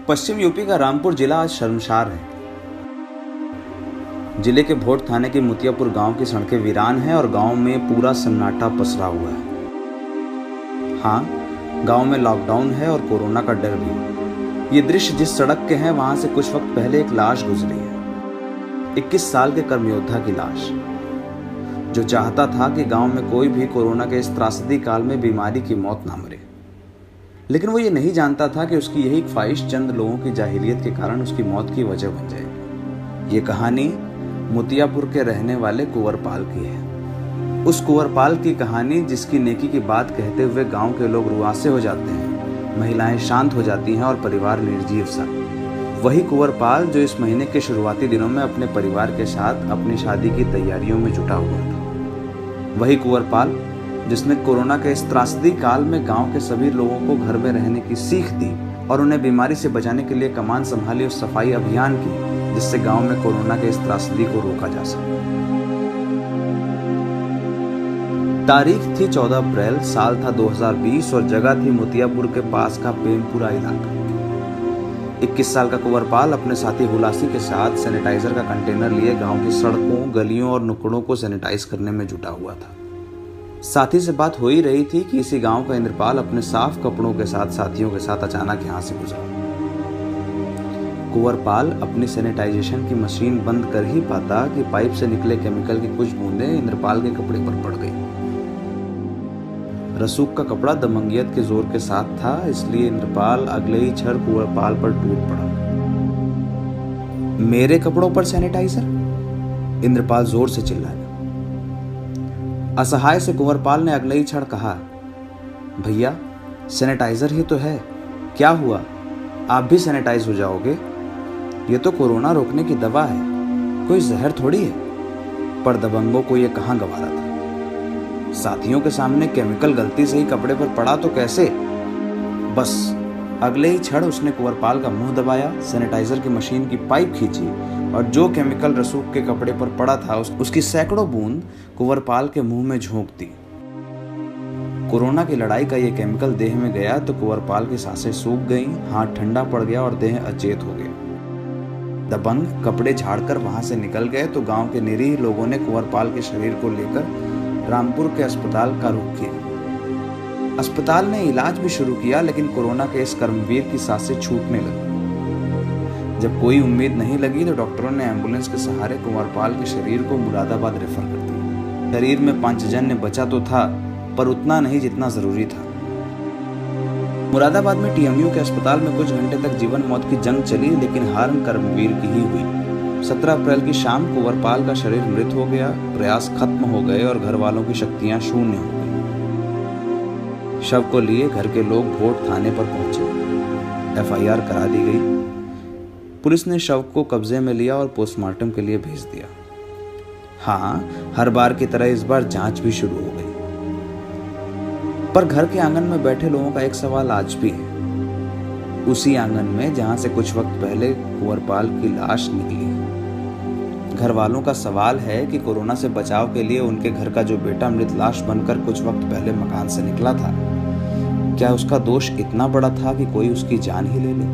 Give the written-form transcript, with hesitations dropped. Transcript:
पश्चिम UP का रामपुर जिला आज शर्मसार है। जिले के भोट थाने के मुतियापुर गांव की सड़कें वीरान हैं और गांव में पूरा सन्नाटा पसरा हुआ है। हाँ, गांव में लॉकडाउन है और कोरोना का डर भी। ये दृश्य जिस सड़क के हैं वहां से कुछ वक्त पहले एक लाश गुजरी है। 21 साल के कर्मयोद्धा की लाश, जो चाहता था कि गांव में कोई भी कोरोना के इस त्रासदी काल में बीमारी की मौत ना मरे। लेकिन वो ये नहीं जानता था कि उसकी यही ख्वाहिश चंद लोगों की जाहिलियत के कारण उसकी मौत की वजह बन जाएगी। ये कहानी मुतियापुर के रहने वाले कुंवरपाल की है। उस कुंवरपाल की कहानी जिसकी नेकी की बात कहते हुए गांव के लोग रुआसे हो जाते हैं, महिलाएं शांत हो जाती हैं और परिवार निर्जीव सा। वही कुंवरपाल जो इस महीने के शुरुआती दिनों में अपने परिवार के साथ अपनी शादी की तैयारियों में जुटा हुआ था। वही कुंवरपाल जिसने कोरोना के इस त्रासदी काल में गांव के सभी लोगों को घर में रहने की सीख दी और उन्हें बीमारी से बचाने के लिए कमान संभाली उस सफाई अभियान की, जिससे गांव में कोरोना के इस त्रासदी को रोका जा सके। तारीख थी 14 अप्रैल, साल था 2020 और जगह थी मुतियापुर के पास का प्रेमपुरा इलाका। 21 साल का कुंवरपाल अपने साथी हुलासी के साथ सैनिटाइजर का कंटेनर लिए गांव की सड़कों, गलियों और नुक्कड़ों को सैनिटाइज करने में जुटा हुआ था। साथी से बात हो ही रही थी कि इसी गांव का इंद्रपाल अपने साफ कपड़ों के साथ साथियों के साथ अचानक यहां से गुजरा। कुंवरपाल अपनी सैनिटाइजेशन की मशीन बंद कर ही पाता कि पाइप से निकले केमिकल की कुछ बूंदें इंद्रपाल के कपड़े पर पड़ गई। रसूख का कपड़ा दमंगियत के जोर के साथ था, इसलिए इंद्रपाल अगले ही क्षण कुंवरपाल पर टूट पड़ा। मेरे कपड़ों पर सैनिटाइजर? इंद्रपाल जोर से चिल्लाया। असहाय से कुंवरपाल ने अगले ही क्षण कहा, भैया सैनिटाइजर ही तो है, क्या हुआ, आप भी सैनिटाइज हो जाओगे। ये तो कोरोना रोकने की दवा है, कोई जहर थोड़ी है। पर दबंगों को ये कहां गवारा था। साथियों के सामने केमिकल गलती से ही कपड़े पर पड़ा तो कैसे। बस अगले ही क्षण उसने कुंवरपाल का मुंह दबाया, सैनिटाइजर की मशीन की पाइप खींची और जो केमिकल रसूख के कपड़े पर पड़ा था उसकी सैकड़ों बूंद कुंवरपाल के मुंह में झोंक दी। कोरोना की लड़ाई का ये केमिकल देह में गया तो कुंवरपाल की सांसें सूख गईं, हाथ ठंडा पड़ गया और देह अचेत हो गया। दबंग कपड़े झाड़कर वहां से निकल गए तो गांव के निरीह लोगों ने कुंवरपाल के शरीर को लेकर रामपुर के अस्पताल का रुख किया। अस्पताल ने इलाज भी शुरू किया, लेकिन कोरोना के इस कर्मवीर की सांसें छूटने लगी। जब कोई उम्मीद नहीं लगी तो डॉक्टरों ने एम्बुलेंस के सहारे कुंवरपाल के शरीर को मुरादाबाद रेफर कर दिया। शरीर में पंचजन्य बचा तो था, पर उतना नहीं जितना जरूरी था। मुरादाबाद में टीएमयू के अस्पताल में कुछ घंटे तक जीवन मौत की जंग चली, लेकिन हार कर्मवीर की ही हुई। 17 अप्रैल की शाम कुंवरपाल का शरीर मृत हो गया, प्रयास खत्म हो गए और घर वालों की शक्तियां शून्य हो गई। शव को लिए घर के लोग भोट थाने पर पहुंचे। एफआईआर करा दी गई। पुलिस ने शव को कब्जे में लिया और पोस्टमार्टम के लिए भेज दिया। हाँ, हर बार की तरह इस बार जांच भी शुरू हो गई। पर घर के आंगन में बैठे लोगों का एक सवाल आज भी है। उसी आंगन में जहां से कुछ वक्त पहले कुंवरपाल की लाश निकली। घर वालों का सवाल है कि कोरोना से बचाव के लिए उनके घर का जो बेटा मृत लाश बनकर कुछ वक्त पहले मकान से निकला था, क्या उसका दोष इतना बड़ा था कि कोई उसकी जान ही ले ले।